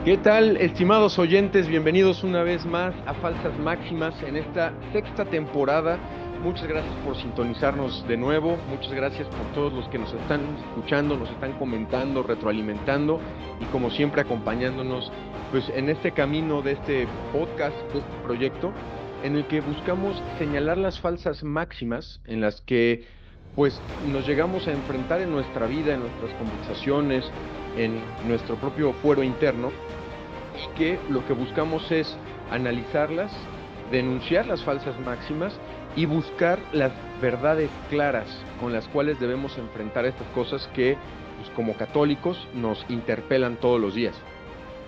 ¿Qué tal, estimados oyentes? Bienvenidos una vez más a Falsas Máximas en esta sexta temporada. Muchas gracias por sintonizarnos de nuevo. Muchas gracias por todos los que nos están escuchando, nos están comentando, retroalimentando y como siempre acompañándonos pues en este camino de este podcast, de este proyecto, en el que buscamos señalar las falsas máximas en las que pues nos llegamos a enfrentar en nuestra vida, en nuestras conversaciones, en nuestro propio fuero interno y que lo que buscamos es analizarlas, denunciar las falsas máximas y buscar las verdades claras con las cuales debemos enfrentar estas cosas que, pues, como católicos, nos interpelan todos los días.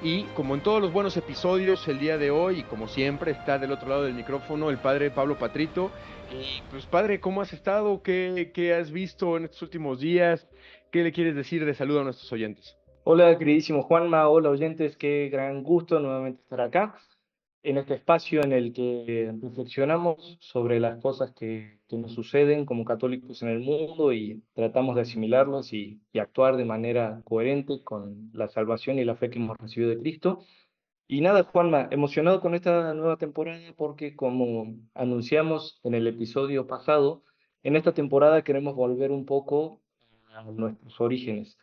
Y como en todos los buenos episodios, el día de hoy, y como siempre, está del otro lado del micrófono el padre Pablo Patrito. Y pues padre, ¿cómo has estado? ¿Qué has visto en estos últimos días? ¿Qué le quieres decir de saludo a nuestros oyentes? Hola, queridísimo Juanma, hola oyentes, qué gran gusto nuevamente estar acá en este espacio en el que reflexionamos sobre las cosas que nos suceden como católicos en el mundo y tratamos de asimilarlos y actuar de manera coherente con la salvación y la fe que hemos recibido de Cristo. Y nada, Juanma, emocionado con esta nueva temporada porque como anunciamos en el episodio pasado, en esta temporada queremos volver un poco a nuestros orígenes.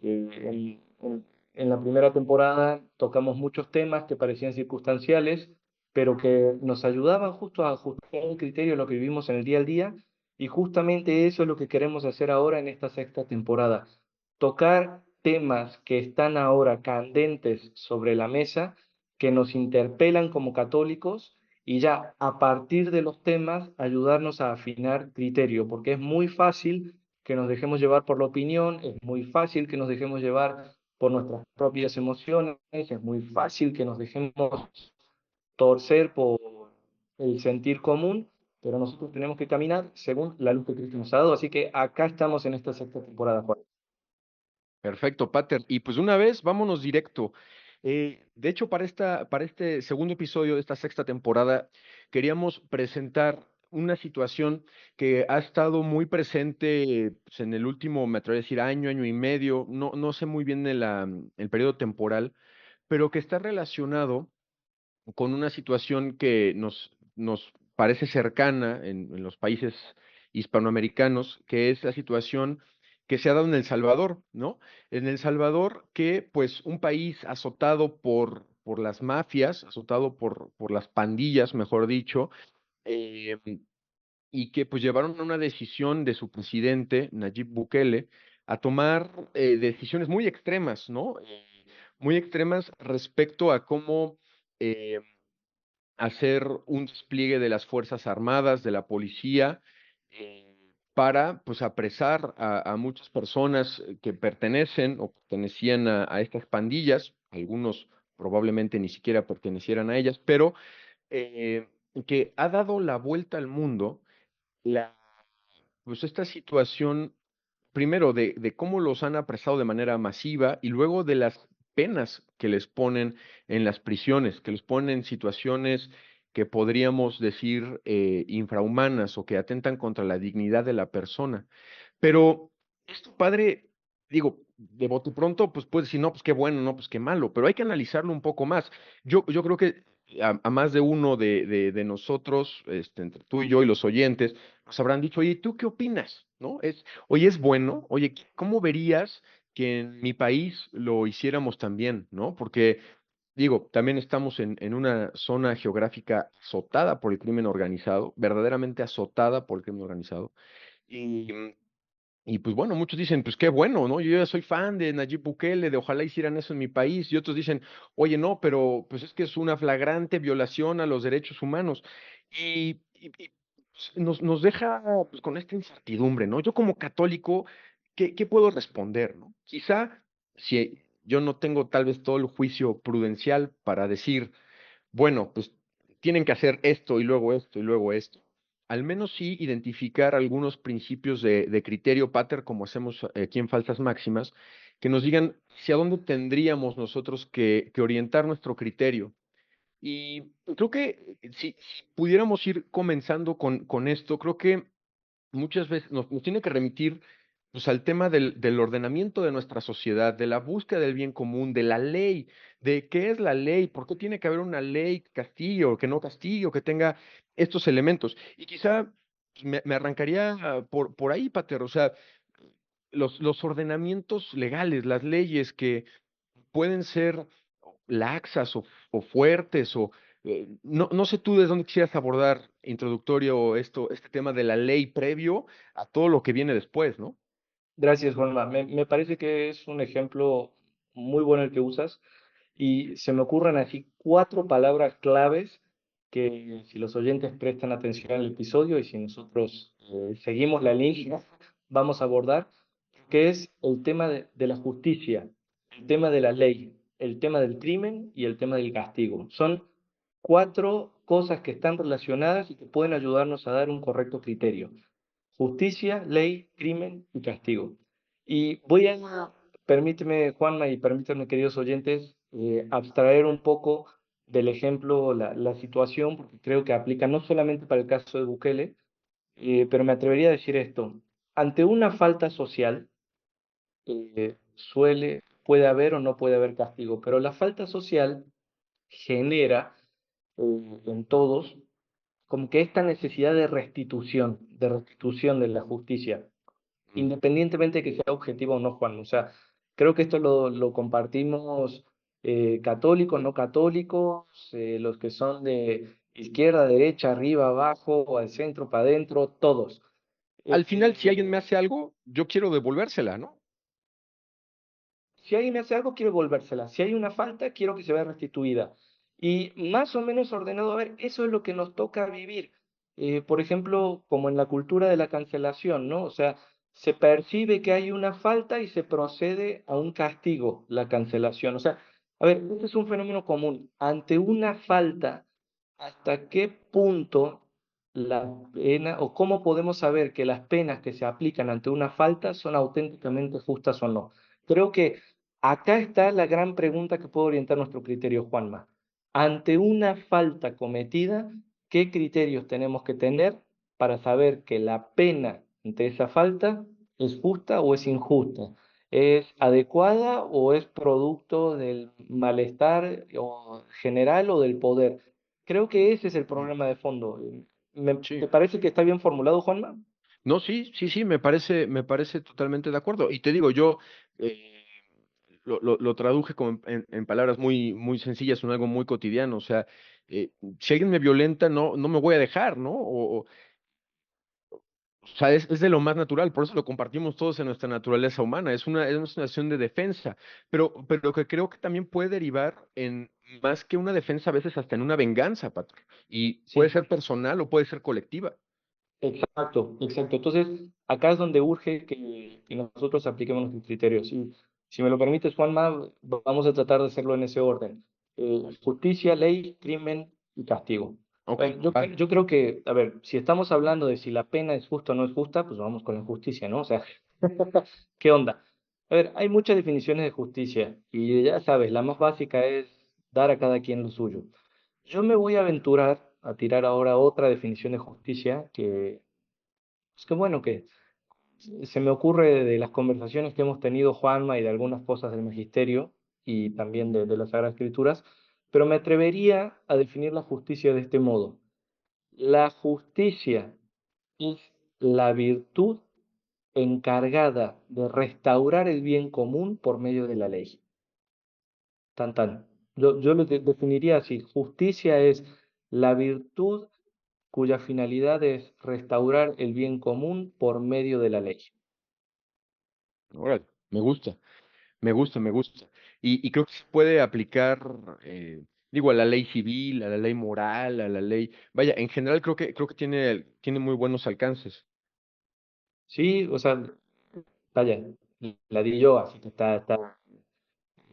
En la primera temporada tocamos muchos temas que parecían circunstanciales, pero que nos ayudaban justo a ajustar el criterio de lo que vivimos en el día a día, y justamente eso es lo que queremos hacer ahora en esta sexta temporada, tocar temas que están ahora candentes sobre la mesa, que nos interpelan como católicos, y ya a partir de los temas ayudarnos a afinar criterio, porque es muy fácil que nos dejemos llevar por la opinión, es muy fácil que nos dejemos llevar por nuestras propias emociones, es muy fácil que nos dejemos torcer por el sentir común, pero nosotros tenemos que caminar según la luz que Cristo nos ha dado, así que acá estamos en esta sexta temporada, Juan. Perfecto, Pater. Y pues de una vez, vámonos directo. De hecho, para este segundo episodio de esta sexta temporada, queríamos presentar una situación que ha estado muy presente pues, en el último, me atrevo a decir, año y medio, no sé muy bien el periodo temporal, pero que está relacionado con una situación que nos parece cercana en los países hispanoamericanos, que es la situación que se ha dado en El Salvador, ¿no? En El Salvador, que pues un país azotado por las mafias, azotado por las pandillas, mejor dicho, eh, y que pues llevaron a una decisión de su presidente, Nayib Bukele, a tomar decisiones muy extremas, ¿no? Muy extremas respecto a cómo hacer un despliegue de las Fuerzas Armadas, de la policía, para pues apresar a muchas personas que pertenecen o pertenecían a estas pandillas, algunos probablemente ni siquiera pertenecieran a ellas, pero eh, que ha dado la vuelta al mundo la, pues esta situación primero de cómo los han apresado de manera masiva y luego de las penas que les ponen en las prisiones, que les ponen en situaciones que podríamos decir infrahumanas o que atentan contra la dignidad de la persona. Pero esto, padre, digo, de bote pronto, pues puede decir, no, pues qué bueno, no, pues qué malo, pero hay que analizarlo un poco más. Yo creo que a más de uno de nosotros, entre tú y yo y los oyentes, nos habrán dicho, oye, ¿tú qué opinas? ¿No? Oye, es bueno, oye, ¿cómo verías que en mi país lo hiciéramos también? ¿No? Porque, digo, también estamos en una zona geográfica azotada por el crimen organizado, verdaderamente azotada por el crimen organizado. Y, y pues bueno, muchos dicen, pues qué bueno, ¿no? Yo ya soy fan de Nayib Bukele, de ojalá hicieran eso en mi país. Y otros dicen, oye, no, pero pues es que es una flagrante violación a los derechos humanos. Pues, nos deja pues, con esta incertidumbre, ¿no? Yo como católico, ¿qué puedo responder, ¿no? Quizá si yo no tengo tal vez todo el juicio prudencial para decir, bueno, pues tienen que hacer esto y luego esto y luego esto. Al menos sí identificar algunos principios de criterio pater, como hacemos aquí en Falsas Máximas, que nos digan hacia dónde tendríamos nosotros que orientar nuestro criterio. Y creo que si pudiéramos ir comenzando con esto, creo que muchas veces nos tiene que remitir pues, al tema del ordenamiento de nuestra sociedad, de la búsqueda del bien común, de la ley, de qué es la ley, por qué tiene que haber una ley que castigue o que no castigue o que tenga estos elementos. Y quizá pues, me arrancaría por ahí, Pater, o sea, los ordenamientos legales, las leyes que pueden ser laxas o fuertes o no sé tú de dónde quisieras abordar introductorio este tema de la ley previo a todo lo que viene después, ¿no? Gracias, Juanma. Me parece que es un ejemplo muy bueno el que usas y se me ocurren así cuatro palabras claves que si los oyentes prestan atención al episodio y si nosotros seguimos la línea, vamos a abordar, que es el tema de la justicia, el tema de la ley, el tema del crimen y el tema del castigo. Son cuatro cosas que están relacionadas y que pueden ayudarnos a dar un correcto criterio. Justicia, ley, crimen y castigo. Y voy a, permíteme, Juanma, y permítanme, queridos oyentes, abstraer un poco del ejemplo la situación, porque creo que aplica no solamente para el caso de Bukele, pero me atrevería a decir esto. Ante una falta social, puede haber o no puede haber castigo, pero la falta social genera en todos como que esta necesidad de restitución de la justicia Mm. independientemente de que sea objetivo o no, Juan. O sea, creo que esto lo compartimos católicos, no católicos, los que son de izquierda, derecha, arriba, abajo, o al centro, para adentro, todos. Al final, si Eh, alguien me hace algo, yo quiero devolvérsela, ¿no? Si alguien me hace algo, quiero devolvérsela. Si hay una falta, quiero que se vea restituida. Y más o menos ordenado, a ver, eso es lo que nos toca vivir. Por ejemplo, como en la cultura de la cancelación, ¿no? O sea, se percibe que hay una falta y se procede a un castigo, la cancelación. O sea, a ver, este es un fenómeno común. Ante una falta, ¿hasta qué punto la pena o cómo podemos saber que las penas que se aplican ante una falta son auténticamente justas o no? Creo que acá está la gran pregunta que puede orientar nuestro criterio, Juanma. Ante una falta cometida, ¿qué criterios tenemos que tener para saber que la pena ante esa falta es justa o es injusta? ¿Es adecuada o es producto del malestar general o del poder? Creo que ese es el Mm. problema de fondo. Sí. ¿Te parece que está bien formulado, Juanma? No, sí, sí, sí, me parece totalmente de acuerdo. Y te digo, yo eh, lo traduje como en palabras muy sencillas, en algo muy cotidiano. O sea, si alguien me violenta, no me voy a dejar, ¿no? O sea, es de lo más natural, por eso lo compartimos todos en nuestra naturaleza humana, es una acción de defensa, pero que creo que también puede derivar en más que una defensa, a veces hasta en una venganza, patrón. Y puede Sí. ser personal o puede ser colectiva. Exacto, exacto. Entonces, acá es donde urge que nosotros apliquemos nuestros criterios. Y si me lo permites, Juanma, vamos a tratar de hacerlo en ese orden. Justicia, ley, crimen y castigo. A Ok, ver, va. yo creo que, a ver, si estamos hablando de si la pena es justa o no es justa, pues vamos con la justicia, ¿no? O sea, ¿qué onda? A ver, hay muchas definiciones de justicia y ya sabes, la más básica es dar a cada quien lo suyo. Yo me voy a aventurar a tirar ahora otra definición de justicia que bueno, que se me ocurre de las conversaciones que hemos tenido Juanma y de algunas cosas del magisterio y también de las Sagradas Escrituras, pero me atrevería a definir la justicia de este modo. La justicia es la virtud encargada de restaurar el bien común por medio de la ley. Tan, tan. Yo lo definiría así. Justicia es la virtud cuya finalidad es restaurar el bien común por medio de la ley. Órale, me gusta, me gusta, me gusta. Y creo que se puede aplicar, digo, a la ley civil, a la ley moral, a la ley. Vaya, en general creo que tiene muy buenos alcances. Sí, o sea, vaya, la di yo, así que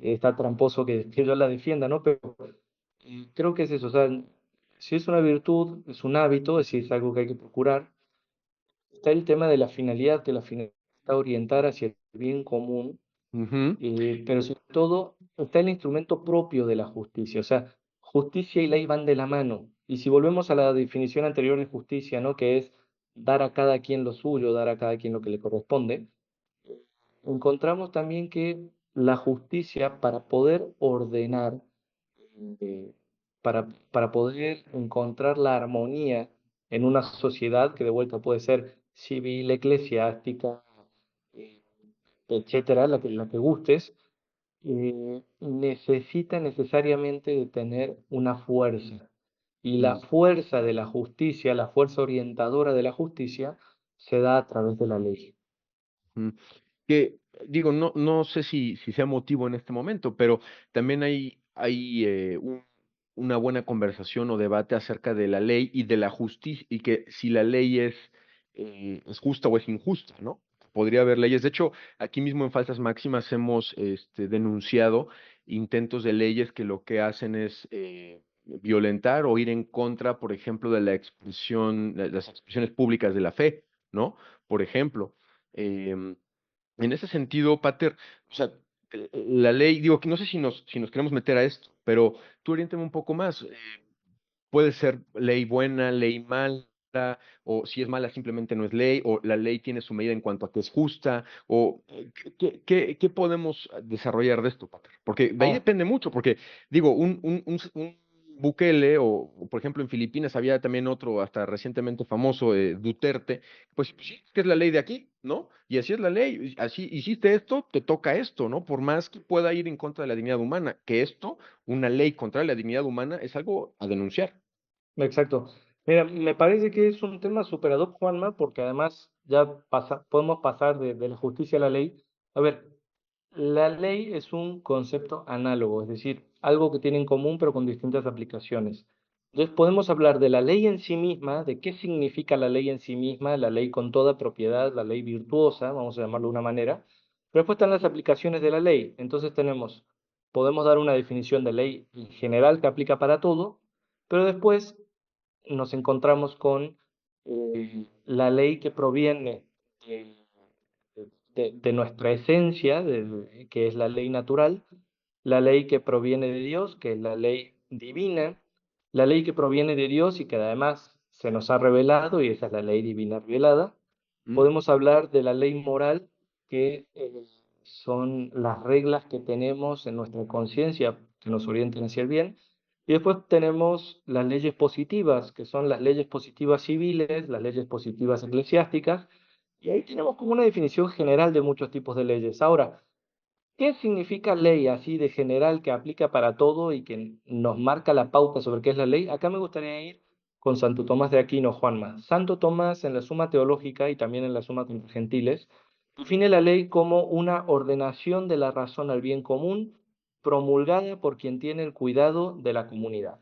está tramposo que yo la defienda, ¿no? Pero creo que es eso, o sea, si es una virtud, es un hábito, es decir, es algo que hay que procurar. Está el tema de la finalidad, que la finalidad está orientada hacia el bien común. Ujú, Pero sobre todo está el instrumento propio de la justicia, o sea, justicia y ley van de la mano. Y si volvemos a la definición anterior de justicia, ¿no? Que es dar a cada quien lo suyo, dar a cada quien lo que le corresponde, encontramos también que la justicia, para poder ordenar, eh, para poder encontrar la armonía en una sociedad que de vuelta puede ser civil, eclesiástica, eh, etcétera, la que gustes, necesita necesariamente de tener una fuerza. Y la Mm, fuerza de la justicia, la fuerza orientadora de la justicia, se da a través de la ley. mm. Que digo, no sé si sea motivo en este momento, pero también hay una buena conversación o debate acerca de la ley y de la justicia, y que si la ley es justa o es injusta, ¿no? Podría haber leyes. De hecho, aquí mismo en Falsas Máximas hemos denunciado intentos de leyes que lo que hacen es violentar o ir en contra, por ejemplo, de la expresión, de las expresiones públicas de la fe, ¿no? Por ejemplo. em, en ese sentido, Pater, o sea, la ley, digo, que no sé si nos queremos meter a esto, pero tú oriéntame un poco más. Puede ser ley buena, ley mala, o si es mala simplemente no es ley, o la ley tiene su medida en cuanto a que es justa, o ¿qué podemos desarrollar de esto, Pater? Porque de ahí Ah, depende mucho, porque digo, un Bukele, o, por ejemplo en Filipinas había también otro hasta recientemente famoso, Duterte, pues sí, es que es la ley de aquí, ¿no? Y así es la ley, así hiciste esto, te toca esto, ¿no? Por más que pueda ir en contra de la dignidad humana, que esto, una ley contra la dignidad humana, es algo a denunciar. exacto. Mira, me parece que es un tema superador, Juanma, porque además ya podemos pasar de la justicia a la ley. A ver, la ley es un concepto análogo, es decir, algo que tiene en común pero con distintas aplicaciones. Entonces podemos hablar de la ley en sí misma, de qué significa la ley en sí misma, la ley con toda propiedad, la ley virtuosa, vamos a llamarlo de una manera, pero después están las aplicaciones de la ley. Entonces podemos dar una definición de ley en general que aplica para todo, pero después nos encontramos con la ley que proviene de, de nuestra esencia, que es la ley natural, la ley que proviene de Dios, que es la ley divina, la ley que proviene de Dios y que además se nos ha revelado, y esa es la ley divina revelada. Mm, Podemos hablar de la ley moral, que son las reglas que tenemos en nuestra conciencia que nos orientan hacia el bien. Y después tenemos las leyes positivas, que son las leyes positivas civiles, las leyes positivas eclesiásticas, y ahí tenemos como una definición general de muchos tipos de leyes. Ahora, ¿qué significa ley así de general que aplica para todo y que nos marca la pauta sobre qué es la ley? Acá me gustaría ir con Santo Tomás de Aquino, Juanma. Santo Tomás en la Suma Teológica y también en la Suma contra Gentiles define la ley como una ordenación de la razón al bien común promulgada por quien tiene el cuidado de la comunidad.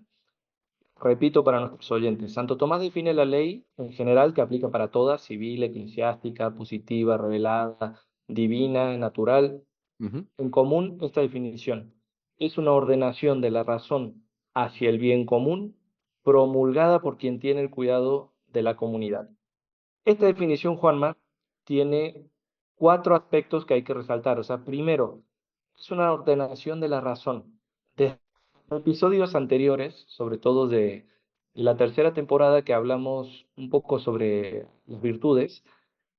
Repito para nuestros oyentes, Santo Tomás define la ley en general que aplica para todas, civil, eclesiástica, positiva, revelada, divina, natural. ujú, En común, esta definición es una ordenación de la razón hacia el bien común promulgada por quien tiene el cuidado de la comunidad. Esta definición, Juanma, tiene cuatro aspectos que hay que resaltar. O sea, primero, es una ordenación de la razón. De episodios anteriores, sobre todo de la tercera temporada que hablamos un poco sobre las virtudes,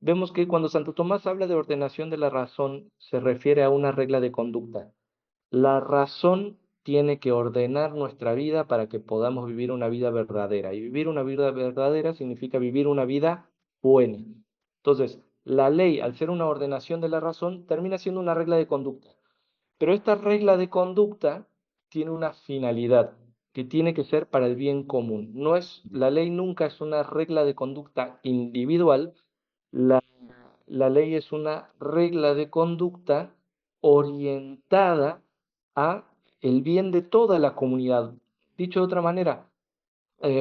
vemos que cuando Santo Tomás habla de ordenación de la razón, se refiere a una regla de conducta. La razón tiene que ordenar nuestra vida para que podamos vivir una vida verdadera. Y vivir una vida verdadera significa vivir una vida buena. Entonces, la ley, al ser una ordenación de la razón, termina siendo una regla de conducta. Pero esta regla de conducta tiene una finalidad que tiene que ser para el bien común. No es, la ley nunca es una regla de conducta individual, la, la ley es una regla de conducta orientada a el bien de toda la comunidad. Dicho de otra manera,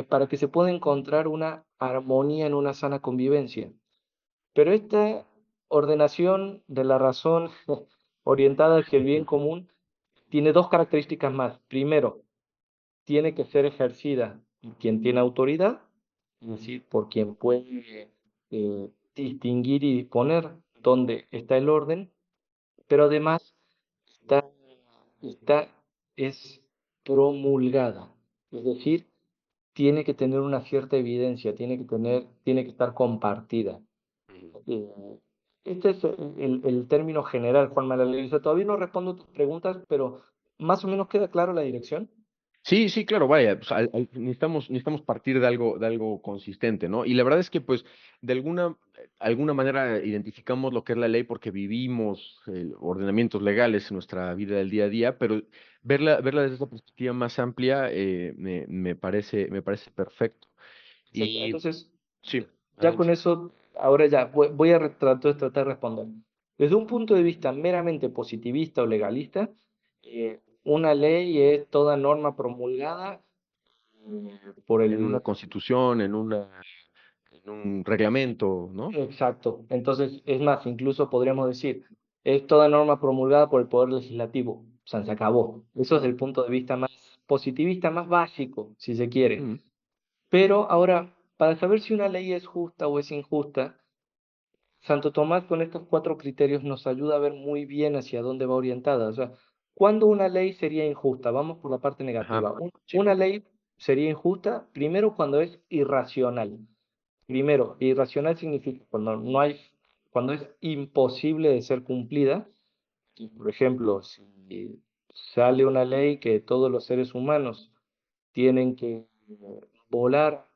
para que se pueda encontrar una armonía en una sana convivencia. Pero esta ordenación de la razón orientada hacia el bien común tiene dos características más. Primero, tiene que ser ejercida por quien tiene autoridad, es decir, por quien puede distinguir y disponer dónde está el orden, pero además está, está, es promulgada, es decir, tiene que tener una cierta evidencia, tiene que estar compartida. ujú. Eh, Este es el término general, Juan Manuel. O sea, todavía no respondo tus preguntas, pero más o menos queda claro la dirección. Sí, sí, claro, vaya, pues, necesitamos partir de algo consistente, ¿no? Y la verdad es que, pues, de alguna manera identificamos lo que es la ley porque vivimos ordenamientos legales en nuestra vida del día a día, pero verla desde esa perspectiva más amplia me parece perfecto. Exacto. Y Entonces, sí, ya con adelante. eso, ahora ya voy a tratar de responder. Desde un punto de vista meramente positivista o legalista, una ley es toda norma promulgada por En una el... constitución, en un reglamento, ¿no? Exacto. Entonces, es más, incluso podríamos decir, es toda norma promulgada por el Poder Legislativo. O sea, se acabó. Eso es el punto de vista más positivista, más básico, si se quiere. Mm, Pero ahora, para saber si una ley es justa o es injusta, Santo Tomás con estos cuatro criterios nos ayuda a ver muy bien hacia dónde va orientada. O sea, ¿cuándo una ley sería injusta? Vamos por la parte ajá, negativa. sí. Una ley sería injusta primero cuando es irracional. Primero, irracional significa cuando no hay, cuando es imposible de ser cumplida. Y, por ejemplo, si sale una ley que todos los seres humanos tienen que volar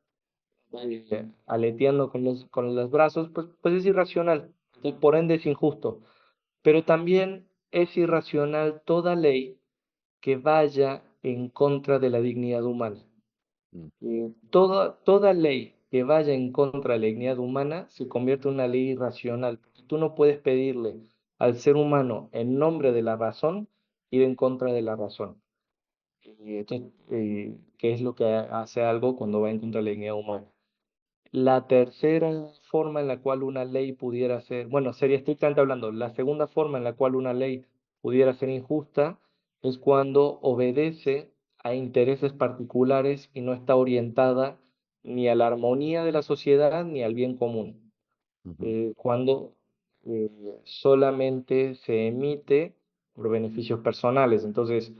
aleteando con los brazos, pues es irracional. Entonces, por ende es injusto. Pero también es irracional toda ley que vaya en contra de la dignidad humana. Mm, Toda ley que vaya en contra de la dignidad humana se convierte en una ley irracional. Tú no puedes pedirle al ser humano, en nombre de la razón, ir en contra de la razón. Entonces, ¿qué es lo que hace algo cuando va en contra de la dignidad humana? La tercera forma en la cual una ley pudiera ser, bueno, sería estrictamente hablando, la segunda forma en la cual una ley pudiera ser injusta es cuando obedece a intereses particulares y no está orientada ni a la armonía de la sociedad ni al bien común. ujú. Cuando solamente se emite por beneficios personales. Entonces,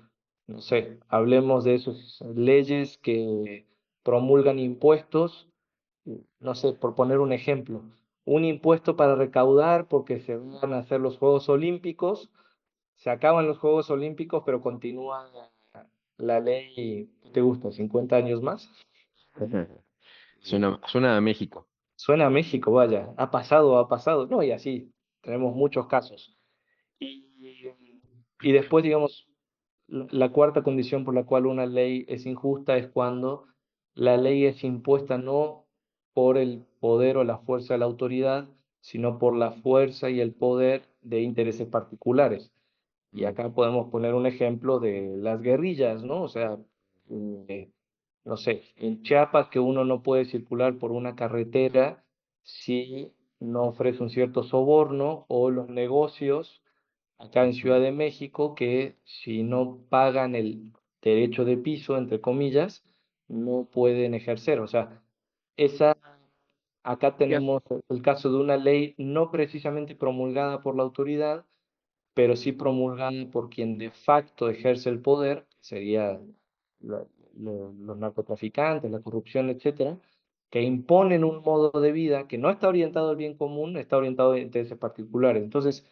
no sé, hablemos de esas leyes que promulgan impuestos, no sé, por poner un ejemplo, un impuesto para recaudar porque se van a hacer los Juegos Olímpicos, se acaban los Juegos Olímpicos, pero continúa la ley, ¿qué te gusta? ¿50 años más? Suena a México. Suena a México, vaya, ha pasado, no, y así, tenemos muchos casos. Y, y después, digamos, la cuarta condición por la cual una ley es injusta es cuando la ley es impuesta no por el poder o la fuerza de la autoridad, sino por la fuerza y el poder de intereses particulares. Y Mm, acá podemos poner un ejemplo de las guerrillas, ¿no? O sea, eh, no sé, en Chiapas que uno no puede circular por una carretera si no ofrece un cierto soborno, o los negocios acá en Ciudad ujú. de México que si no pagan el derecho de piso, entre comillas, no pueden ejercer. O sea, esa, acá ¿Qué has- tenemos el caso de una ley no precisamente promulgada por la autoridad, pero sí promulgada por quien de facto ejerce el poder, que sería la- los narcotraficantes, la corrupción, etcétera, que imponen un modo de vida que no está orientado al bien común, está orientado a intereses particulares. Entonces,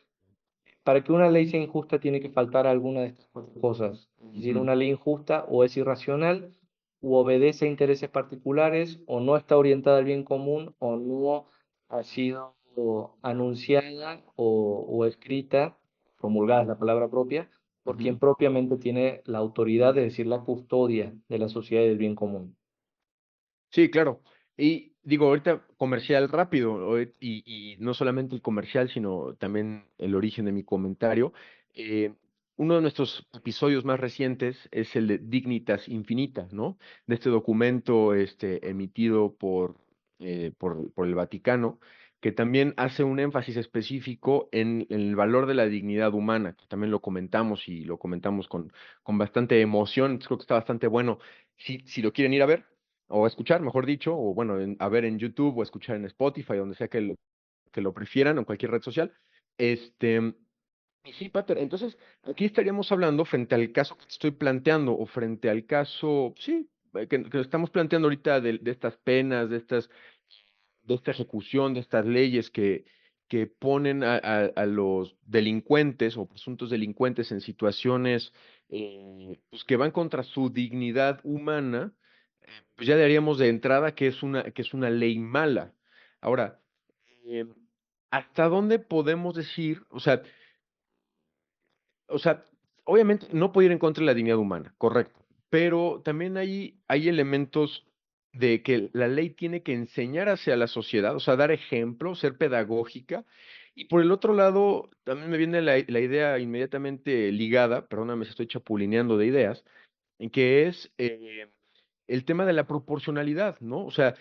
para que una ley sea injusta tiene que faltar alguna de estas cuatro cosas. Es decir, Ujú, una ley injusta o es irracional, o obedece a intereses particulares, o no está orientada al bien común, o no ha sido anunciada o escrita, promulgada es la palabra propia, por ujú. quien propiamente tiene la autoridad, es decir, la custodia de la sociedad y del bien común. Sí, claro. Y digo, ahorita comercial rápido, y no solamente el comercial, sino también el origen de mi comentario. Eh, Uno de nuestros episodios más recientes es el de Dignitas Infinita, ¿no? De este documento emitido por el Vaticano, que también hace un énfasis específico en el valor de la dignidad humana, que también lo comentamos y lo comentamos con bastante emoción. Creo que está bastante bueno. Si lo quieren ir a ver o escuchar, mejor dicho, o bueno, a ver en YouTube o escuchar en Spotify, donde sea que lo prefieran, o en cualquier red social. Este, y sí, Pater, entonces aquí estaríamos hablando frente al caso que te estoy planteando, o frente al caso, sí, que estamos planteando ahorita de estas penas, de esta ejecución, de estas leyes que ponen a los delincuentes o presuntos delincuentes en situaciones pues que van contra su dignidad humana, pues ya daríamos de entrada que es una ley mala. Ahora, eh, ¿hasta dónde podemos decir, o sea, obviamente no puede ir en contra de la dignidad humana, correcto, pero también hay elementos de que la ley tiene que enseñar hacia la sociedad, o sea, dar ejemplo, ser pedagógica, y por el otro lado, también me viene la idea inmediatamente ligada, perdóname si estoy chapulineando de ideas, en que es el tema de la proporcionalidad, ¿no? O sea,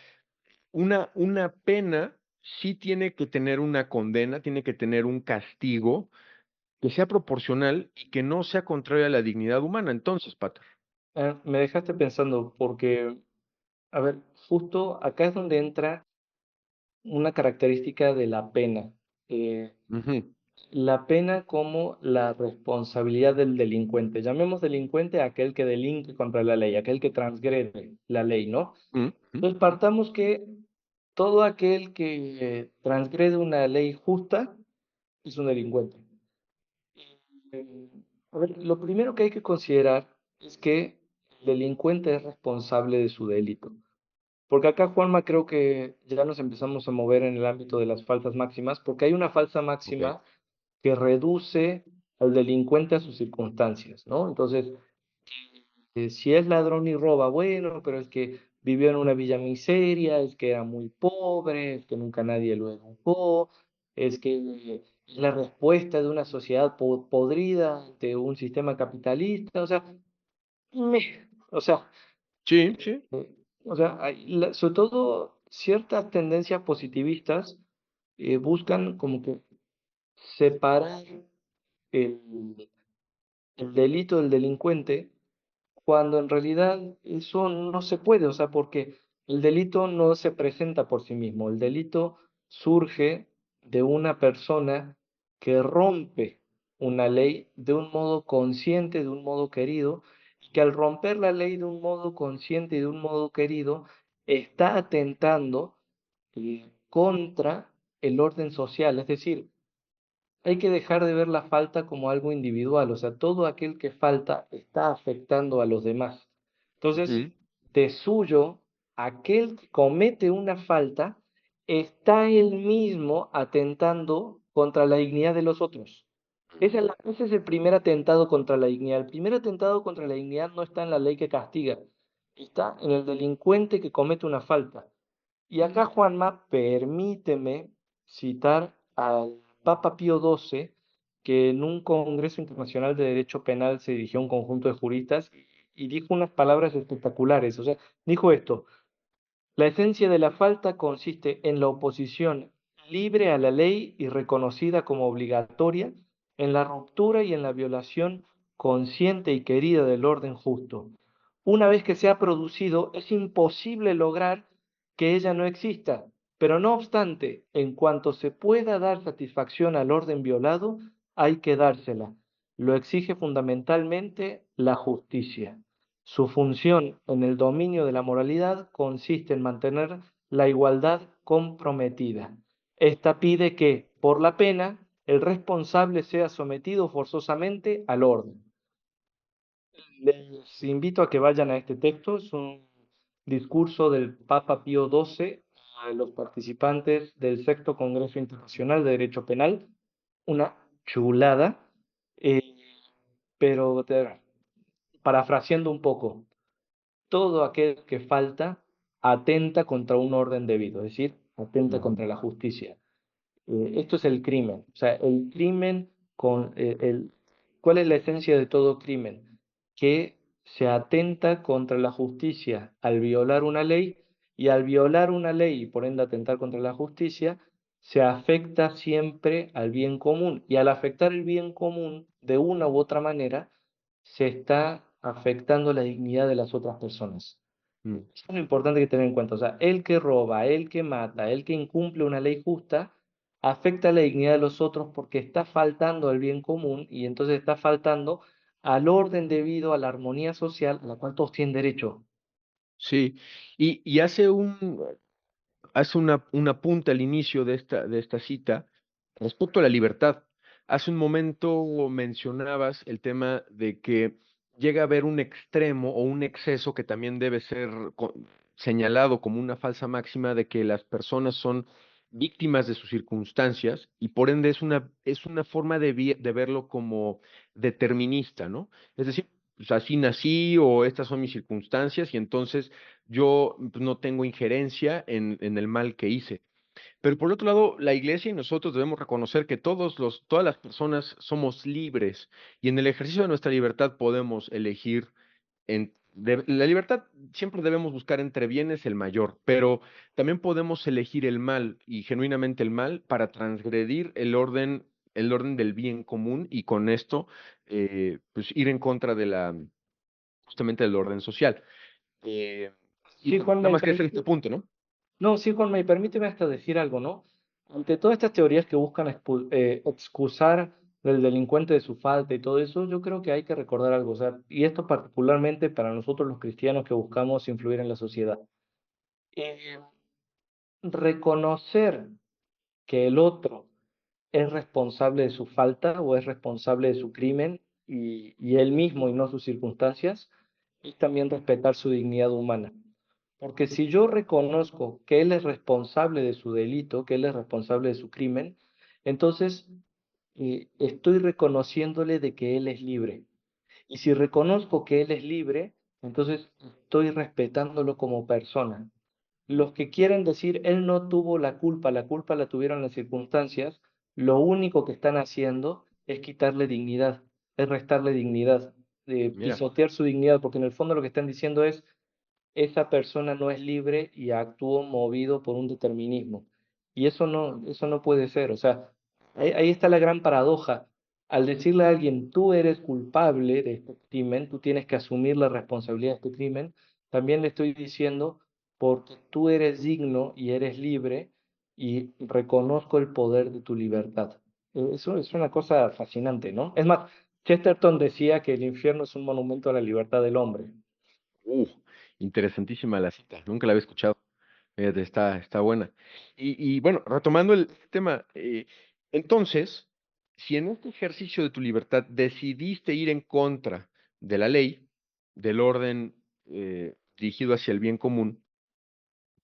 una pena sí tiene que tener una condena, tiene que tener un castigo que sea proporcional y que no sea contrario a la dignidad humana. Entonces, Pater. Me dejaste pensando porque, a ver, justo acá es donde entra una característica de la pena. Eh, Ujú, la pena como la responsabilidad del delincuente. Llamemos delincuente a aquel que delinque contra la ley, aquel que transgrede la ley, ¿no? ujú, ujú, Entonces partamos que todo aquel que transgrede una ley justa es un delincuente. Eh, a ver, lo primero que hay que considerar es que el delincuente es responsable de su delito. Porque acá, Juanma, creo que ya nos empezamos a mover en el ámbito de las falsas máximas, porque hay una falsa ok. máxima que reduce al delincuente a sus circunstancias, ¿no? Entonces, si es ladrón y roba, bueno, pero es que vivió en una villa miseria, es que era muy pobre, es que nunca nadie lo educó, es que es la respuesta de una sociedad podrida de un sistema capitalista, o sea, o sea, Sí, sí. eh, sobre todo ciertas tendencias positivistas buscan como que separar el, el delito del delincuente cuando en realidad eso no se puede, o sea, porque el delito no se presenta por sí mismo, el delito surge de una persona que rompe una ley de un modo consciente, de un modo querido, y que al romper la ley de un modo consciente y de un modo querido, está atentando contra el orden social, es decir, hay que dejar de ver la falta como algo individual, o sea, todo aquel que falta está afectando a los demás. Entonces, Ujú, de suyo, aquel que comete una falta está él mismo atentando contra la dignidad de los otros. Ese es el primer atentado contra la dignidad. El primer atentado contra la dignidad no está en la ley que castiga, está en el delincuente que comete una falta. Y acá, Juanma, permíteme citar al Papa Pío XII, que en un Congreso Internacional de Derecho Penal se dirigió a un conjunto de juristas y dijo unas palabras espectaculares. O sea, dijo esto: la esencia de la falta consiste en la oposición libre a la ley y reconocida como obligatoria, en la ruptura y en la violación consciente y querida del orden justo. Una vez que se ha producido, es imposible lograr que ella no exista, pero no obstante, en cuanto se pueda dar satisfacción al orden violado, hay que dársela. Lo exige fundamentalmente la justicia. Su función en el dominio de la moralidad consiste en mantener la igualdad comprometida. Esta pide que, por la pena, el responsable sea sometido forzosamente al orden. Les invito a que vayan a este texto. Es un discurso del Papa Pío XII a los participantes del Sexto Congreso Internacional de Derecho Penal. Una chulada, eh, pero parafraseando un poco, todo aquel que falta atenta contra un orden debido, es decir, atenta ujú. contra la justicia. Esto es el crimen. O sea, el crimen ¿cuál es la esencia de todo crimen? Que se atenta contra la justicia al violar una ley y al violar una ley y por ende atentar contra la justicia, se afecta siempre al bien común y al afectar el bien común de una u otra manera, se está afectando la dignidad de las otras personas. Mm. Eso es lo importante que tener en cuenta. O sea, el que roba, el que mata, el que incumple una ley justa, afecta la dignidad de los otros porque está faltando al bien común y entonces está faltando al orden debido a la armonía social a la cual todos tienen derecho. Sí, y hace una punta al inicio de esta cita, Respecto a la libertad, hace un momento mencionabas el tema de que llega a haber un extremo o un exceso que también debe ser señalado como una falsa máxima de que las personas son víctimas de sus circunstancias y por ende es una forma de verlo como determinista, ¿no? Es decir, pues así nací o estas son mis circunstancias y entonces yo pues, no tengo injerencia en el mal que hice. Pero por otro lado, la iglesia y nosotros debemos reconocer que todas las personas somos libres y en el ejercicio de nuestra libertad podemos elegir. La libertad siempre debemos buscar entre bienes el mayor, pero también podemos elegir el mal y genuinamente el mal para transgredir el orden del bien común y con esto, pues ir en contra justamente del orden social. Eh, y Sí, bueno, Juanma, nada más que hacer este punto, ¿no? no, sí, Juanma, y permíteme hasta decir algo, ¿no? Ante todas estas teorías que buscan excusar del delincuente de su falta y todo eso, yo creo que hay que recordar algo, o sea, y esto particularmente para nosotros los cristianos que buscamos influir en la sociedad. Eh, Reconocer que el otro es responsable de su falta o es responsable de su crimen y él mismo y no sus circunstancias, es también respetar su dignidad humana. Porque si yo reconozco que él es responsable de su delito, que él es responsable de su crimen, entonces estoy reconociéndole de que él es libre. Y si reconozco que él es libre, entonces estoy respetándolo como persona. Los que quieren decir, él no tuvo la culpa la tuvieron las circunstancias, lo único que están haciendo es quitarle dignidad, es restarle dignidad, Mira, pisotear su dignidad, porque en el fondo lo que están diciendo es, esa persona no es libre y actuó movido por un determinismo. Y eso no puede ser. O sea, ahí está la gran paradoja. Al decirle a alguien, tú eres culpable de este crimen, tú tienes que asumir la responsabilidad de este crimen, también le estoy diciendo, porque tú eres digno y eres libre y reconozco el poder de tu libertad. Eso es una cosa fascinante, ¿no? Es más, Chesterton decía que el infierno es un monumento a la libertad del hombre. uh, interesantísima la cita, nunca la había escuchado. Fíjate, está buena. Y bueno, retomando el tema, entonces, si en este ejercicio de tu libertad decidiste ir en contra de la ley, del orden dirigido hacia el bien común,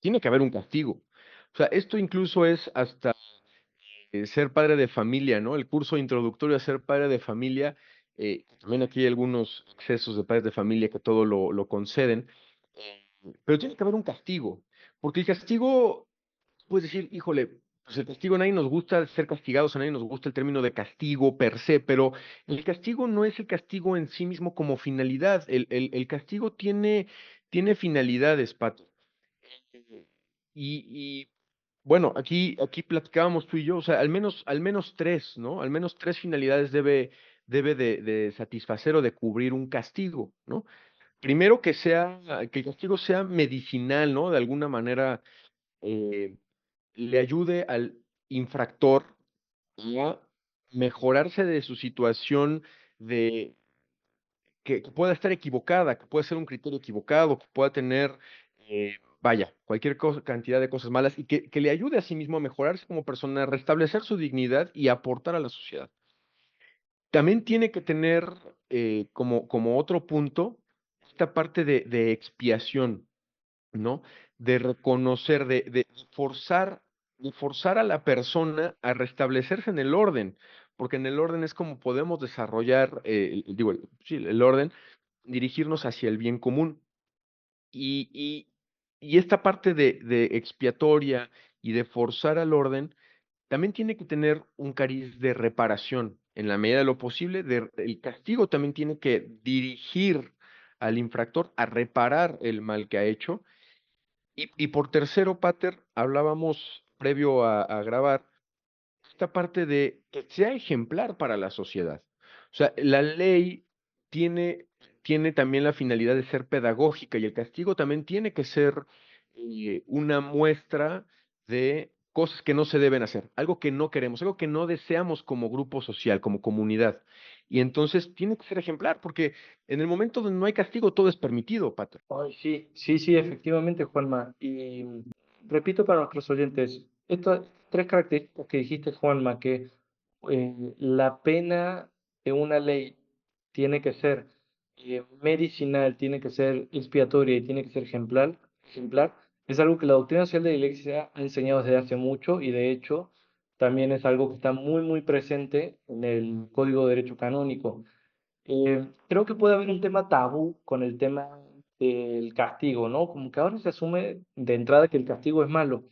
tiene que haber un castigo. O sea, esto incluso es hasta ser padre de familia, ¿no? El curso introductorio a ser padre de familia, también aquí hay algunos excesos de padres de familia que todo lo conceden, pero tiene que haber un castigo, porque el castigo puedes decir, híjole, pues el castigo a nadie nos gusta ser castigados, a nadie nos gusta el término de castigo per se, pero el castigo no es el castigo en sí mismo como finalidad. El castigo tiene finalidades, Pato. Y bueno, aquí platicábamos tú y yo, o sea, al menos tres, ¿no? Al menos tres finalidades debe de satisfacer o de cubrir un castigo, ¿no? Primero que el castigo sea medicinal, ¿no? De alguna manera eh, le ayude al infractor a mejorarse de su situación de que pueda estar equivocada, que pueda ser un criterio equivocado, que pueda tener, vaya, cualquier cosa, cantidad de cosas malas y que le ayude a sí mismo a mejorarse como persona, a restablecer su dignidad y aportar a la sociedad. También tiene que tener como otro punto esta parte de expiación, ¿no? De reconocer, de forzar a la persona a restablecerse en el orden, porque en el orden es como podemos desarrollar, digo, sí, el orden, dirigirnos hacia el bien común. Y, y, y esta parte de expiatoria y de forzar al orden también tiene que tener un cariz de reparación. En la medida de lo posible, el castigo también tiene que dirigir al infractor a reparar el mal que ha hecho y por tercero, Pater, hablábamos previo a grabar esta parte de que sea ejemplar para la sociedad. O sea, la ley tiene, tiene también la finalidad de ser pedagógica y el castigo también tiene que ser una muestra de cosas que no se deben hacer, algo que no queremos, algo que no deseamos como grupo social, como comunidad. Y entonces tiene que ser ejemplar, porque en el momento donde no hay castigo, todo es permitido, Pater. Ay, sí, sí, sí, efectivamente, Juanma. Y repito para nuestros oyentes, esta tres características que dijiste, Juanma, que la pena de una ley tiene que ser medicinal, tiene que ser expiatoria y tiene que ser ejemplar, es algo que la doctrina social de la Iglesia ha enseñado desde hace mucho y de hecho también es algo que está muy, muy presente en el Código de Derecho Canónico. Creo que puede haber un tema tabú con el tema del castigo, ¿no? Como que ahora se asume de entrada que el castigo es malo,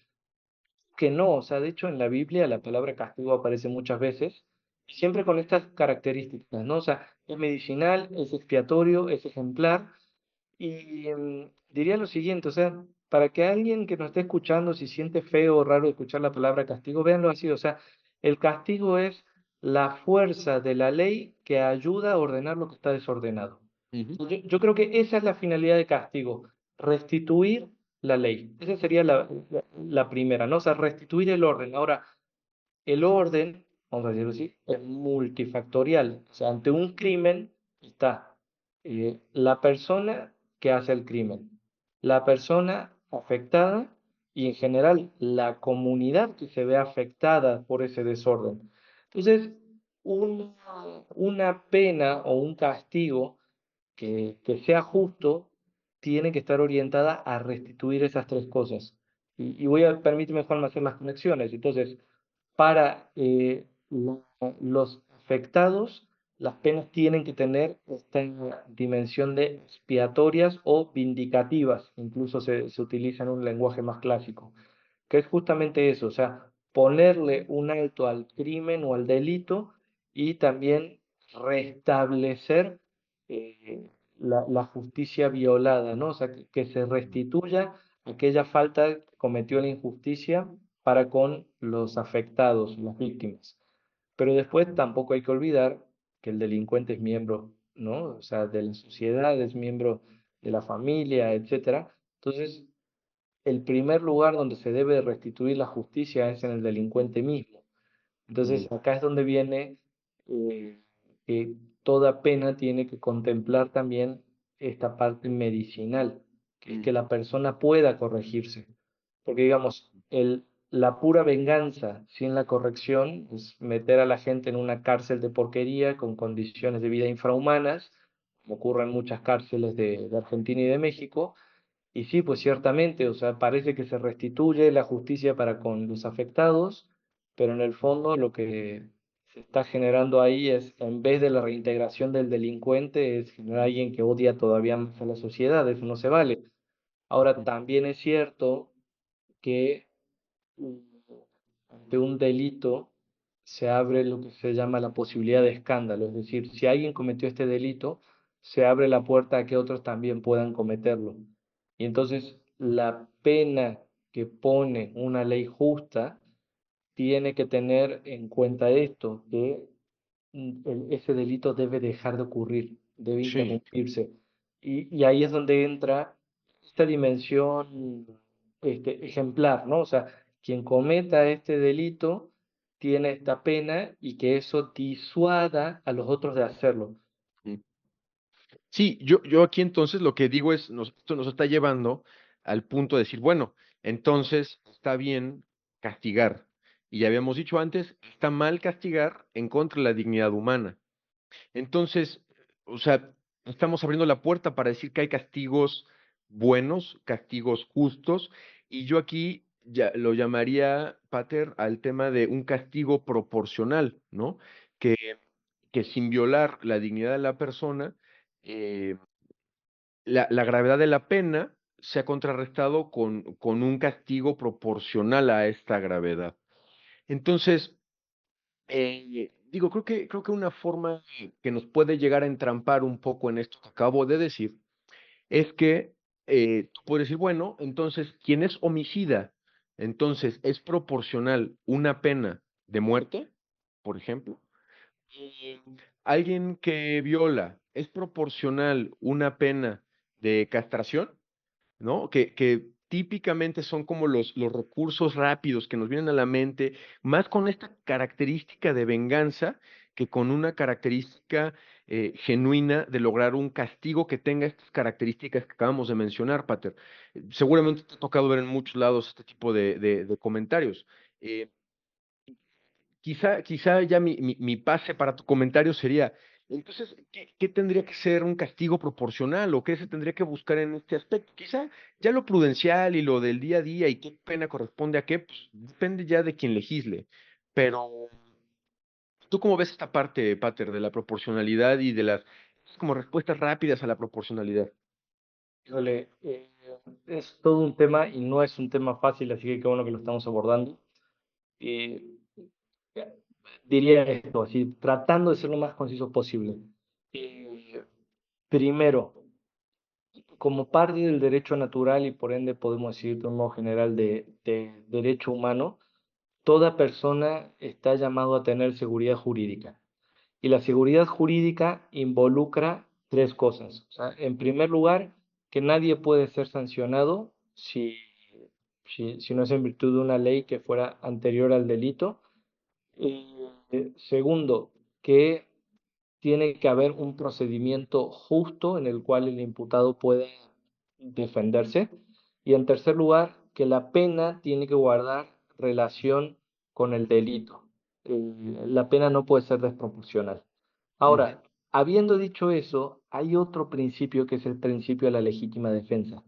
que no, o sea, de hecho en la Biblia la palabra castigo aparece muchas veces y siempre con estas características, ¿no? O sea, es medicinal, es expiatorio, es ejemplar y diría lo siguiente, o sea, para que alguien que nos esté escuchando, si siente feo o raro escuchar la palabra castigo, véanlo así, o sea, el castigo es la fuerza de la ley que ayuda a ordenar lo que está desordenado. Ujú. Yo creo que esa es la finalidad de castigo, restituir la ley. Esa sería la primera, ¿no? O sea, restituir el orden. Ahora, el orden, vamos a decirlo así, es multifactorial. O sea, ante un crimen está la persona que hace el crimen, la persona afectada y en general la comunidad que se ve afectada por ese desorden. Entonces, una, una pena o un castigo que sea justo tiene que estar orientada a restituir esas tres cosas. Y voy a, permíteme, Juan, hacer las conexiones. Entonces, para los afectados, las penas tienen que tener esta dimensión de expiatorias o vindicativas, incluso se utiliza en un lenguaje más clásico, que es justamente eso, o sea, ponerle un alto al crimen o al delito y también restablecer la justicia violada, ¿no? O sea, que se restituya aquella falta que cometió la injusticia para con los afectados, las víctimas. Pero después tampoco hay que olvidar que el delincuente es miembro, ¿no? O sea, de la sociedad, es miembro de la familia, etcétera. Entonces, el primer lugar donde se debe restituir la justicia es en el delincuente mismo. Mm, Entonces, acá es donde viene que toda pena tiene que contemplar también esta parte medicinal, que es mm, que la persona pueda corregirse. Porque, digamos, la pura venganza sin la corrección es meter a la gente en una cárcel de porquería con condiciones de vida infrahumanas, como ocurre en muchas cárceles de Argentina y de México, y sí, pues ciertamente, o sea, parece que se restituye la justicia para con los afectados, pero en el fondo lo que se está generando ahí es, en vez de la reintegración del delincuente, es generar a alguien que odia todavía más a la sociedad, eso no se vale. Ahora, mm, también es cierto que ante un delito se abre lo que se llama la posibilidad de escándalo, es decir, si alguien cometió este delito, se abre la puerta a que otros también puedan cometerlo. Y entonces la pena que pone una ley justa tiene que tener en cuenta esto, que ese delito debe dejar de ocurrir, debe sí, claro. interrumpirse. Y ahí es donde entra esta dimensión ejemplar, ¿no? O sea, quien cometa este delito tiene esta pena y que eso disuada a los otros de hacerlo. Mm. Sí, yo aquí entonces lo que digo es, esto nos está llevando al punto de decir, bueno, entonces está bien castigar. Y ya habíamos dicho antes, está mal castigar en contra de la dignidad humana. Entonces, o sea, estamos abriendo la puerta para decir que hay castigos buenos, castigos justos, y yo aquí ya lo llamaría, Pater, al tema de un castigo proporcional, ¿no? Que, que sin violar la dignidad de la persona, eh, la gravedad de la pena se ha contrarrestado con un castigo proporcional a esta gravedad. Entonces, digo, creo que una forma que nos puede llegar a entrampar un poco en esto que acabo de decir es que tú puedes decir, bueno, entonces, quien es homicida, entonces es proporcional una pena de muerte, por ejemplo, y alguien que viola, es proporcional una pena de castración, ¿no? Que típicamente son como los recursos rápidos que nos vienen a la mente, más con esta característica de venganza que con una característica genuina de lograr un castigo que tenga estas características que acabamos de mencionar, Pater. Seguramente te ha tocado ver en muchos lados este tipo de comentarios. quizá ya mi pase para tu comentario sería, entonces, ¿qué tendría que ser un castigo proporcional o qué se tendría que buscar en este aspecto? Quizá ya lo prudencial y lo del día a día y qué pena corresponde a qué, pues depende ya de quien legisle. Pero, ¿tú cómo ves esta parte, Pater, de la proporcionalidad y de las como respuestas rápidas a la proporcionalidad? Híjole, es todo un tema y no es un tema fácil, así que qué bueno que lo estamos abordando. Eh, Diría esto, así, tratando de ser lo más conciso posible. Eh, Primero, como parte del derecho natural y por ende podemos decir de un modo general de derecho humano, toda persona está llamado a tener seguridad jurídica. Y la seguridad jurídica involucra tres cosas. O sea, en primer lugar, que nadie puede ser sancionado si no es en virtud de una ley que fuera anterior al delito. Segundo, que tiene que haber un procedimiento justo en el cual el imputado pueda defenderse. Y en tercer lugar, que la pena tiene que guardar relación con el delito. La pena no puede ser desproporcional. Ujú, Ahora, habiendo dicho eso, hay otro principio que es el principio de la legítima defensa,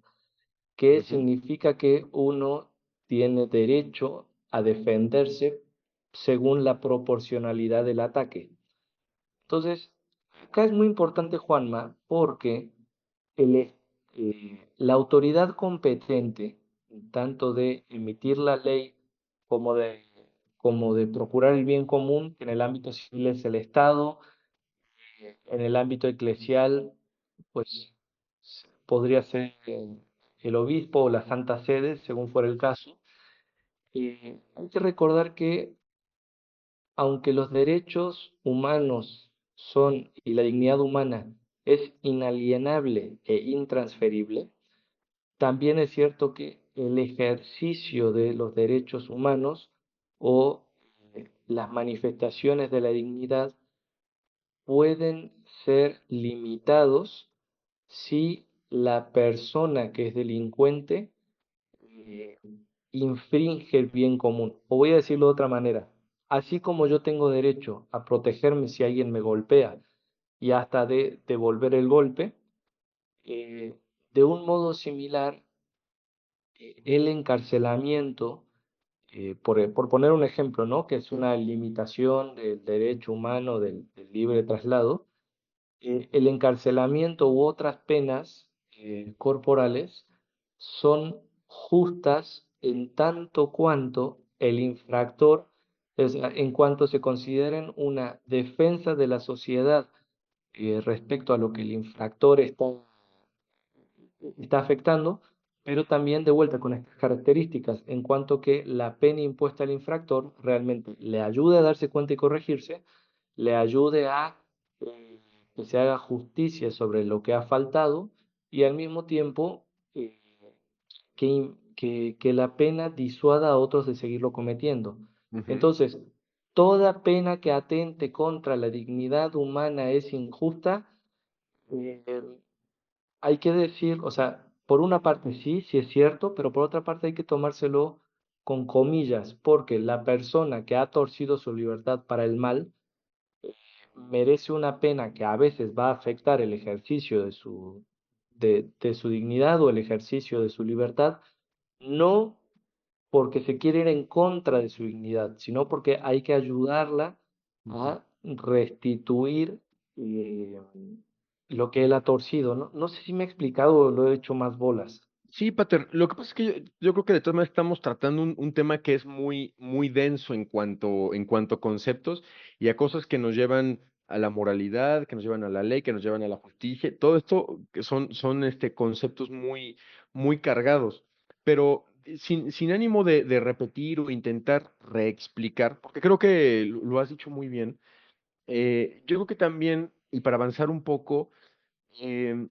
que ujú, significa que uno tiene derecho a defenderse según la proporcionalidad del ataque. Entonces, acá es muy importante, Juanma, porque el, la autoridad competente, tanto de emitir la ley como como de procurar el bien común, que en el ámbito civil es el Estado, en el ámbito eclesial, pues podría ser el obispo o la Santa Sede, según fuera el caso. Hay que recordar que aunque los derechos humanos son y la dignidad humana es inalienable e intransferible, también es cierto que el ejercicio de los derechos humanos o las manifestaciones de la dignidad pueden ser limitados si la persona que es delincuente eh, infringe el bien común. O voy a decirlo de otra manera, así como yo tengo derecho a protegerme si alguien me golpea y hasta de devolver el golpe, eh, de un modo similar, el encarcelamiento, por poner un ejemplo, ¿no? Que es una limitación del derecho humano del libre traslado, el encarcelamiento u otras penas corporales son justas en tanto cuanto el infractor, en cuanto se consideren una defensa de la sociedad respecto a lo que el infractor está afectando, pero también de vuelta con estas características, en cuanto que la pena impuesta al infractor realmente le ayude a darse cuenta y corregirse, le ayude a eh, que se haga justicia sobre lo que ha faltado y al mismo tiempo que la pena disuada a otros de seguirlo cometiendo. ujú. Entonces, toda pena que atente contra la dignidad humana es injusta. eh, Hay que decir, o sea, por una parte sí, sí es cierto, pero por otra parte hay que tomárselo con comillas, porque la persona que ha torcido su libertad para el mal merece una pena que a veces va a afectar el ejercicio de su dignidad o el ejercicio de su libertad, no porque se quiere ir en contra de su dignidad, sino porque hay que ayudarla Ujú. a restituir eh, lo que él ha torcido. No, no sé si me he explicado o lo he hecho más bolas. Sí, Pater, lo que pasa es que yo creo que de todas maneras estamos tratando un tema que es muy denso en cuanto a conceptos y a cosas que nos llevan a la moralidad, que nos llevan a la ley, que nos llevan a la justicia, todo esto que son conceptos muy cargados, pero sin ánimo de repetir o intentar reexplicar, porque creo que lo has dicho muy bien, yo creo que también, y para avanzar un poco, em,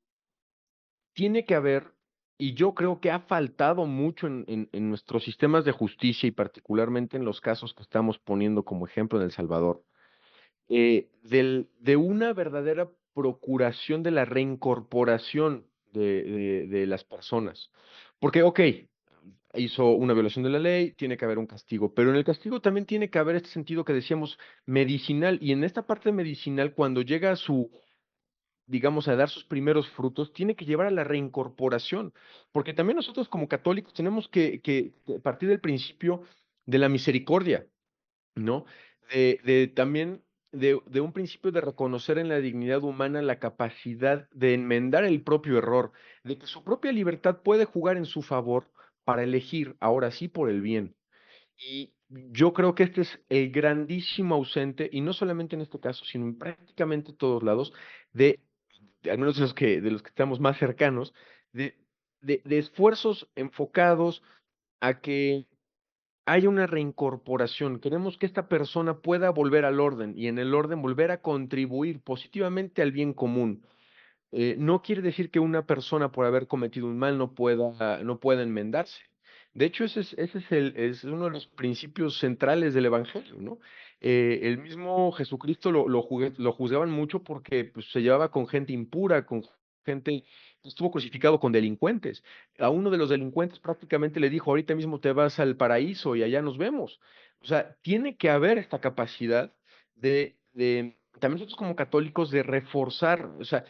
tiene que haber, y yo creo que ha faltado mucho en nuestros sistemas de justicia y particularmente en los casos que estamos poniendo como ejemplo en El Salvador, de una verdadera procuración de la reincorporación de las personas. Porque, ok, hizo una violación de la ley, tiene que haber un castigo, pero en el castigo también tiene que haber este sentido que decíamos medicinal, y en esta parte medicinal, cuando llega a su, digamos, a dar sus primeros frutos, tiene que llevar a la reincorporación, porque también nosotros como católicos tenemos que partir del principio de la misericordia, ¿no? De también de un principio de reconocer en la dignidad humana la capacidad de enmendar el propio error, de que su propia libertad puede jugar en su favor para elegir, ahora sí, por el bien. Y yo creo que este es el grandísimo ausente, y no solamente en este caso, sino en prácticamente todos lados, de, al menos de los que estamos más cercanos, de, de esfuerzos enfocados a que hay una reincorporación. Queremos que esta persona pueda volver al orden y en el orden volver a contribuir positivamente al bien común. No quiere decir que una persona por haber cometido un mal no pueda enmendarse. De hecho, es uno de los principios centrales del Evangelio, ¿no? El mismo Jesucristo lo juzgaban mucho porque pues, se llevaba con gente impura, con gente, estuvo crucificado con delincuentes. A uno de los delincuentes prácticamente le dijo, ahorita mismo te vas al paraíso y allá nos vemos. O sea, tiene que haber esta capacidad también nosotros como católicos, de reforzar, o sea,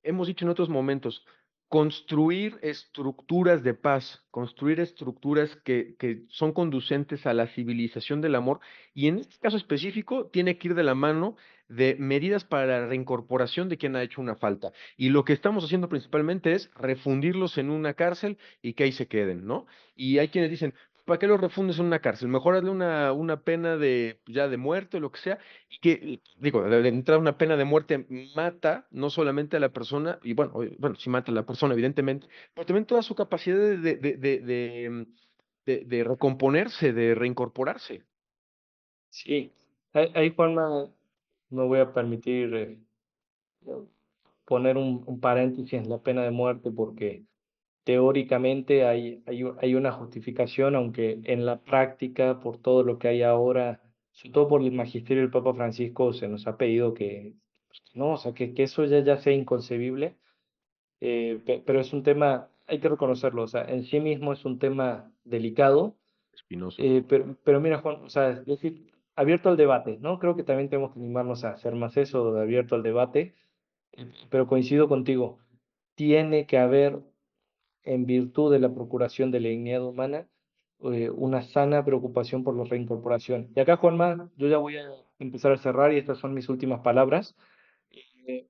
hemos dicho en otros momentos, construir estructuras de paz, construir estructuras que son conducentes a la civilización del amor, y en este caso específico tiene que ir de la mano de medidas para la reincorporación de quien ha hecho una falta. Y lo que estamos haciendo principalmente es refundirlos en una cárcel y que ahí se queden, ¿no? Y hay quienes dicen, ¿para qué los refundes en una cárcel? Mejor hazle una pena de, ya de muerte o lo que sea, y que, digo, de entrada una pena de muerte mata no solamente a la persona, y bueno, bueno, sí mata a la persona, evidentemente, pero también toda su capacidad de recomponerse, de reincorporarse. Sí, ahí, Juanma, me voy a permitir poner un paréntesis en la pena de muerte porque teóricamente hay una justificación, aunque en la práctica, por todo lo que hay ahora, sobre todo por el magisterio del Papa Francisco, se nos ha pedido que, pues, que no, o sea, que eso ya sea inconcebible, pero es un tema, hay que reconocerlo, o sea, en sí mismo es un tema delicado, Espinoso. pero mira, Juan, o sea, es decir, abierto al debate, ¿no? Creo que también tenemos que animarnos a hacer más eso, de abierto al debate, pero coincido contigo, tiene que haber, en virtud de la procuración de la dignidad humana, una sana preocupación por la reincorporación. Y acá, Juanma, yo ya voy a empezar a cerrar y estas son mis últimas palabras. Eh,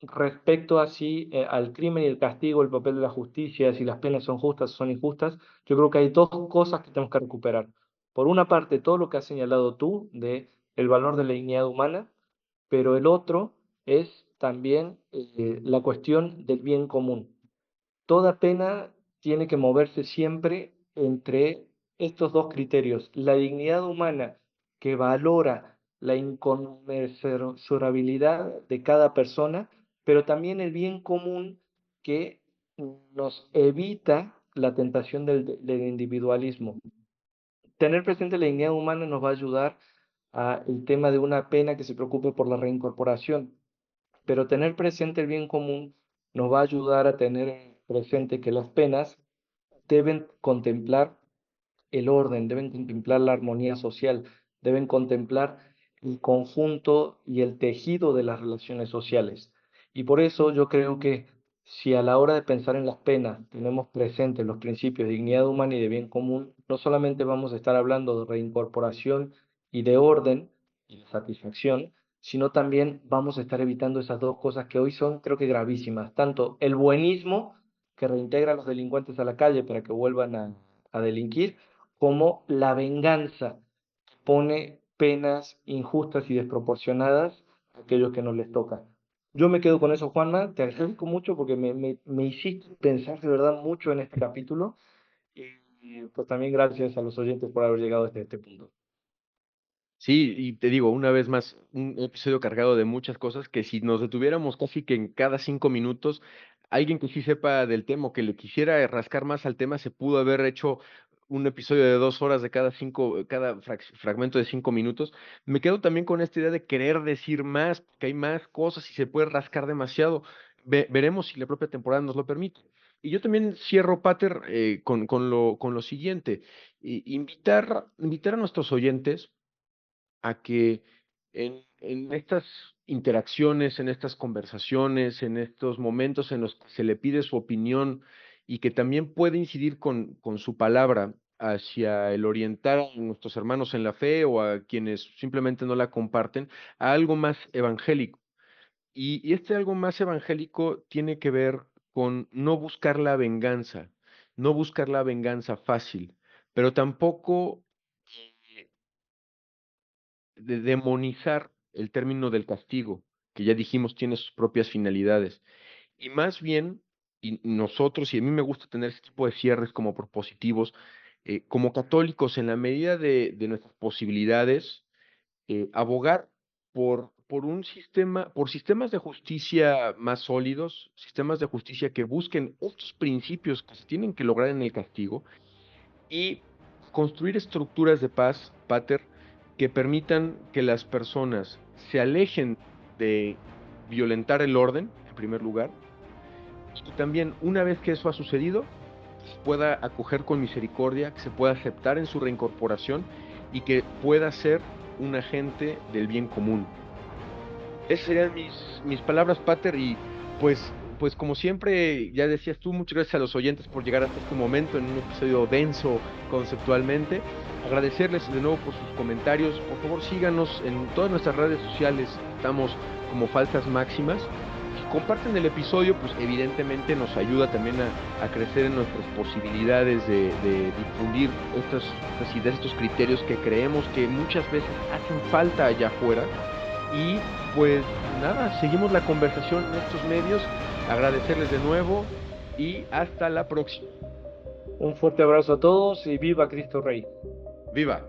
Respecto así al crimen y el castigo, el papel de la justicia, si las penas son justas o son injustas, yo creo que hay dos cosas que tenemos que recuperar. Por una parte, todo lo que has señalado tú de el valor de la dignidad humana, pero el otro es también la cuestión del bien común. Toda pena tiene que moverse siempre entre estos dos criterios, la dignidad humana que valora la inconmensurabilidad de cada persona, pero también el bien común que nos evita la tentación del individualismo. Tener presente la dignidad humana nos va a ayudar a el tema de una pena que se preocupe por la reincorporación, pero tener presente el bien común nos va a ayudar a tener presente que las penas deben contemplar el orden, deben contemplar la armonía social, deben contemplar el conjunto y el tejido de las relaciones sociales. Y por eso yo creo que si a la hora de pensar en las penas tenemos presentes los principios de dignidad humana y de bien común, no solamente vamos a estar hablando de reincorporación y de orden y de satisfacción, sino también vamos a estar evitando esas dos cosas que hoy son, creo que gravísimas, tanto el buenismo, que reintegra a los delincuentes a la calle para que vuelvan a delinquir, como la venganza, que pone penas injustas y desproporcionadas a aquellos que no les toca. Yo me quedo con eso, Juanma, te agradezco mucho porque me hiciste pensar de verdad mucho en este capítulo y pues también gracias a los oyentes por haber llegado hasta este punto. Sí, y te digo, una vez más, un episodio cargado de muchas cosas que si nos detuviéramos casi que en cada 5 minutos, alguien que sí sepa del tema o que le quisiera rascar más al tema, se pudo haber hecho un episodio de 2 horas de cada fragmento de 5 minutos. Me quedo también con esta idea de querer decir más, porque hay más cosas y se puede rascar demasiado. Veremos si la propia temporada nos lo permite. Y yo también cierro, Pater, con lo siguiente, invitar a nuestros oyentes a que en estas interacciones, en estas conversaciones, en estos momentos en los que se le pide su opinión y que también puede incidir con su palabra hacia el orientar a nuestros hermanos en la fe o a quienes simplemente no la comparten, a algo más evangélico. Y este algo más evangélico tiene que ver con no buscar la venganza, no buscar la venganza fácil, pero tampoco de demonizar el término del castigo, que ya dijimos tiene sus propias finalidades. Y más bien, y nosotros, y a mí me gusta tener este tipo de cierres como propositivos, como católicos, en la medida de nuestras posibilidades, abogar por un sistema, por sistemas de justicia más sólidos, sistemas de justicia que busquen otros principios que se tienen que lograr en el castigo y construir estructuras de paz, Pater, que permitan que las personas se alejen de violentar el orden, en primer lugar, y también una vez que eso ha sucedido, se pueda acoger con misericordia, que se pueda aceptar en su reincorporación y que pueda ser un agente del bien común. Esas serían mis palabras, Pater, y pues como siempre, ya decías tú, muchas gracias a los oyentes por llegar hasta este momento en un episodio denso conceptualmente. Agradecerles de nuevo por sus comentarios. Por favor, síganos en todas nuestras redes sociales, estamos como Falsas Máximas. Si comparten el episodio, pues evidentemente nos ayuda también a crecer en nuestras posibilidades de difundir estas ideas, estos criterios que creemos que muchas veces hacen falta allá afuera. Y pues nada, seguimos la conversación en estos medios. Agradecerles de nuevo y hasta la próxima. Un fuerte abrazo a todos y viva Cristo Rey. ¡Viva!